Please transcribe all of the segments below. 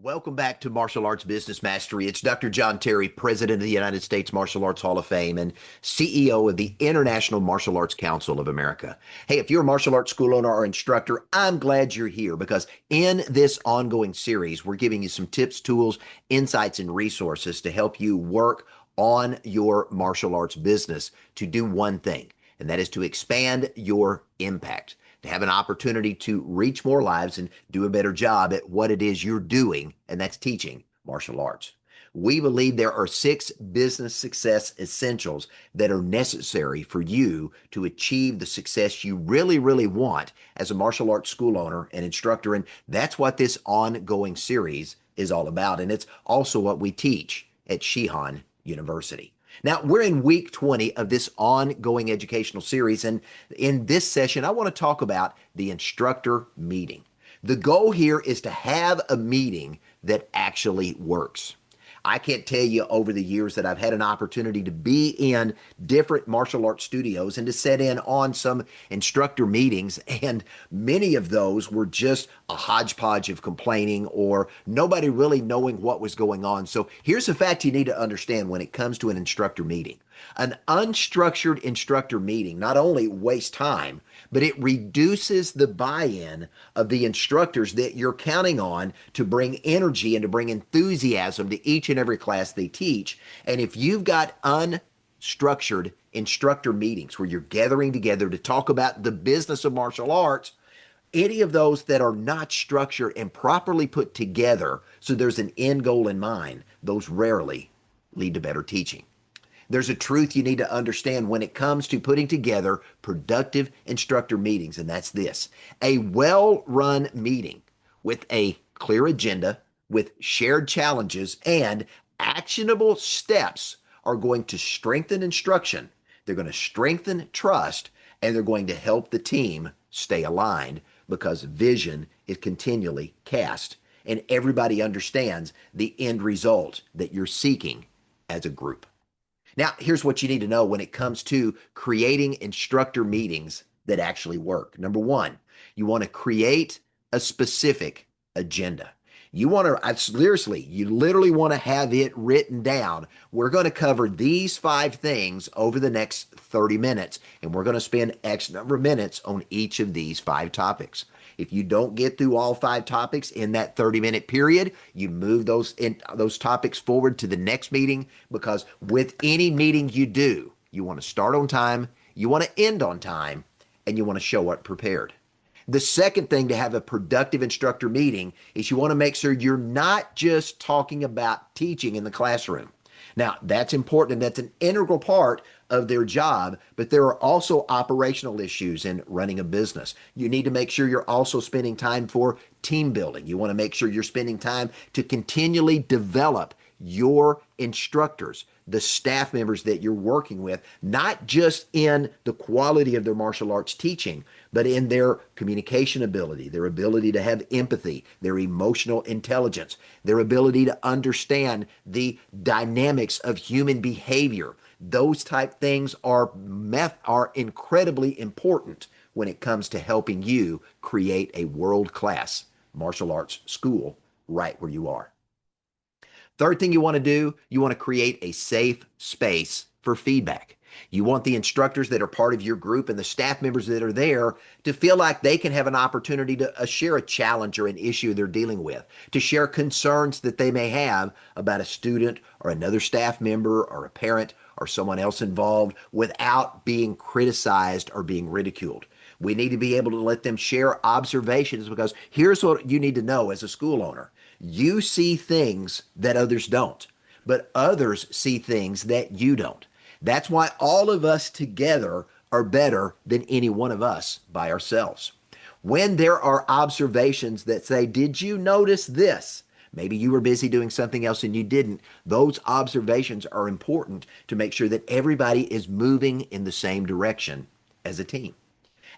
Welcome back to Martial Arts Business Mastery. It's Dr. John Terry, President of the United States Martial Arts Hall of Fame and CEO of the International Martial Arts Council of America. Hey, if you're a martial arts school owner or instructor, I'm glad you're here because in this ongoing series, we're giving you some tips, tools, insights, and resources to help you work on your martial arts business to do one thing, and that is to expand your impact, to have an opportunity to reach more lives and do a better job at what it is you're doing, and that's teaching martial arts. We believe there are 6 business success essentials that are necessary for you to achieve the success you really, really want as a martial arts school owner and instructor. And that's what this ongoing series is all about. And it's also what we teach at Shihan University. Now, we're in week 20 of this ongoing educational series, and in this session, I want to talk about the instructor meeting. The goal here is to have a meeting that actually works. I can't tell you over the years that I've had an opportunity to be in different martial arts studios and to sit in on some instructor meetings, and many of those were just a hodgepodge of complaining or nobody really knowing what was going on. So here's the fact you need to understand when it comes to an instructor meeting. An unstructured instructor meeting not only wastes time, but it reduces the buy-in of the instructors that you're counting on to bring energy and to bring enthusiasm to each and every class they teach. And if you've got unstructured instructor meetings where you're gathering together to talk about the business of martial arts, any of those that are not structured and properly put together so there's an end goal in mind, those rarely lead to better teaching. There's a truth you need to understand when it comes to putting together productive instructor meetings, and that's this. A well-run meeting with a clear agenda, with shared challenges, and actionable steps are going to strengthen instruction, they're going to strengthen trust, and they're going to help the team stay aligned because vision is continually cast, and everybody understands the end result that you're seeking as a group. Now, here's what you need to know when it comes to creating instructor meetings that actually work. Number one, you want to create a specific agenda. You want to, you literally want to have it written down. We're going to cover these 5 things over the next 30 minutes, and we're going to spend X number of minutes on each of these 5 topics. If you don't get through all 5 topics in that 30-minute period, you move those topics forward to the next meeting, because with any meeting you do, you want to start on time, you want to end on time, and you want to show up prepared. The second thing to have a productive instructor meeting is you want to make sure you're not just talking about teaching in the classroom. Now, that's important and that's an integral part of their job, but there are also operational issues in running a business. You need to make sure you're also spending time for team building. You want to make sure you're spending time to continually develop your instructors, the staff members that you're working with, not just in the quality of their martial arts teaching, but in their communication ability, their ability to have empathy, their emotional intelligence, their ability to understand the dynamics of human behavior. Those type things are incredibly important when it comes to helping you create a world-class martial arts school right where you are. Third thing you want to do, you want to create a safe space for feedback. You want the instructors that are part of your group and the staff members that are there to feel like they can have an opportunity to share a challenge or an issue they're dealing with, to share concerns that they may have about a student or another staff member or a parent or someone else involved without being criticized or being ridiculed. We need to be able to let them share observations, because here's what you need to know as a school owner. You see things that others don't, but others see things that you don't. That's why all of us together are better than any one of us by ourselves. When there are observations that say, did you notice this? Maybe you were busy doing something else and you didn't. Those observations are important to make sure that everybody is moving in the same direction as a team.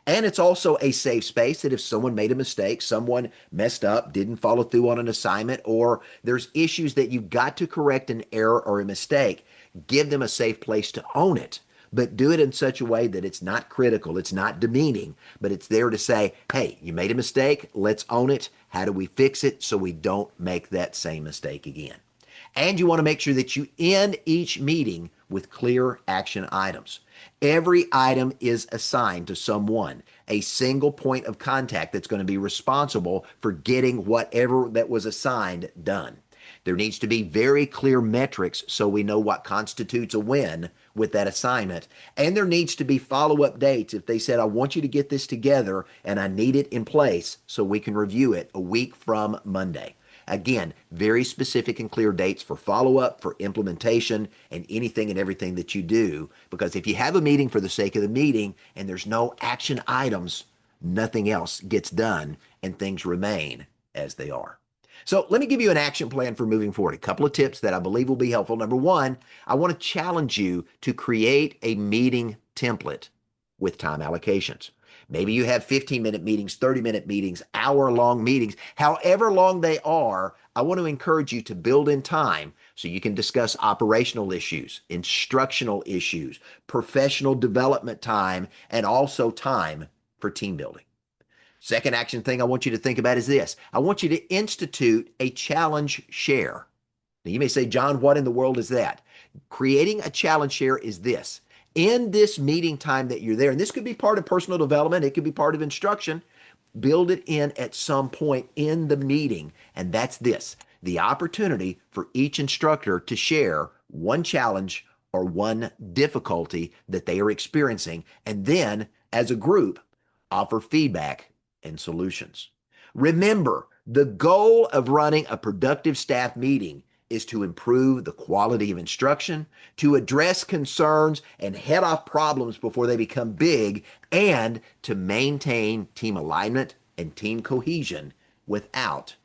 And it's also a safe space that if someone made a mistake, someone messed up, didn't follow through on an assignment, or there's issues that you've got to correct an error or a mistake, give them a safe place to own it. but do it in such a way that it's not critical, it's not demeaning, but it's there to say, hey, you made a mistake, let's own it. How do we fix it so we don't make that same mistake again? And you want to make sure that you end each meeting with clear action items. Every item is assigned to someone, a single point of contact that's going to be responsible for getting whatever that was assigned done. There needs to be very clear metrics so we know what constitutes a win with that assignment. And there needs to be follow-up dates. If they said, I want you to get this together and I need it in place so we can review it a week from Monday. Again, very specific and clear dates for follow-up, for implementation, and anything and everything that you do. Because if you have a meeting for the sake of the meeting and there's no action items, nothing else gets done and things remain as they are. So let me give you an action plan for moving forward. A couple of tips that I believe will be helpful. Number one, I want to challenge you to create a meeting template with time allocations. Maybe you have 15-minute meetings, 30-minute meetings, hour-long meetings. However long they are, I want to encourage you to build in time so you can discuss operational issues, instructional issues, professional development time, and also time for team building. Second action thing I want you to think about is this. I want you to institute a challenge share. Now you may say, John, what in the world is that? Creating a challenge share is this. In this meeting time that you're there, and this could be part of personal development, it could be part of instruction, build it in at some point in the meeting. And that's this, the opportunity for each instructor to share one challenge or one difficulty that they are experiencing, and then as a group, offer feedback and solutions. Remember, the goal of running a productive staff meeting is to improve the quality of instruction, to address concerns and head off problems before they become big, and to maintain team alignment and team cohesion without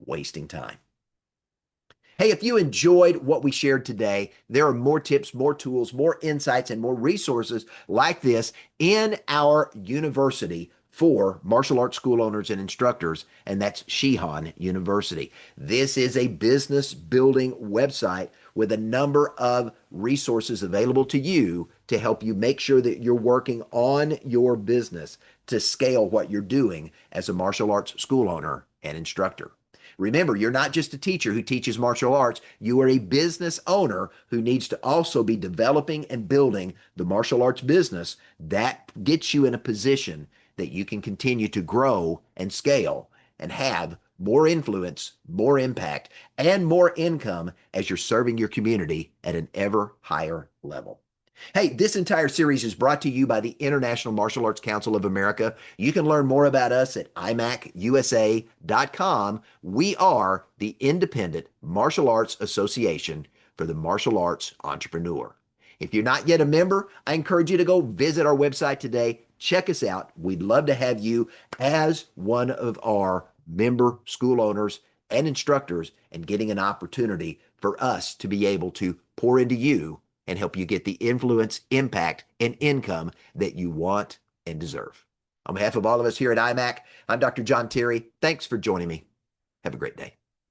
wasting time. Hey, if you enjoyed what we shared today, there are more tips, more tools, more insights, and more resources like this in our university for martial arts school owners and instructors, and that's Shihan University. This is a business building website with a number of resources available to you to help you make sure that you're working on your business to scale what you're doing as a martial arts school owner and instructor. Remember, you're not just a teacher who teaches martial arts. You are a business owner who needs to also be developing and building the martial arts business that gets you in a position that you can continue to grow and scale and have more influence, more impact, and more income as you're serving your community at an ever higher level. Hey, this entire series is brought to you by the International Martial Arts Council of America. You can learn more about us at imacusa.com. We are the Independent Martial Arts Association for the Martial Arts Entrepreneur. If you're not yet a member, I encourage you to go visit our website today. Check us out. We'd love to have you as one of our member school owners and instructors and getting an opportunity for us to be able to pour into you and help you get the influence, impact, and income that you want and deserve. On behalf of all of us here at IMAC, I'm Dr. John Terry. Thanks for joining me. Have a great day.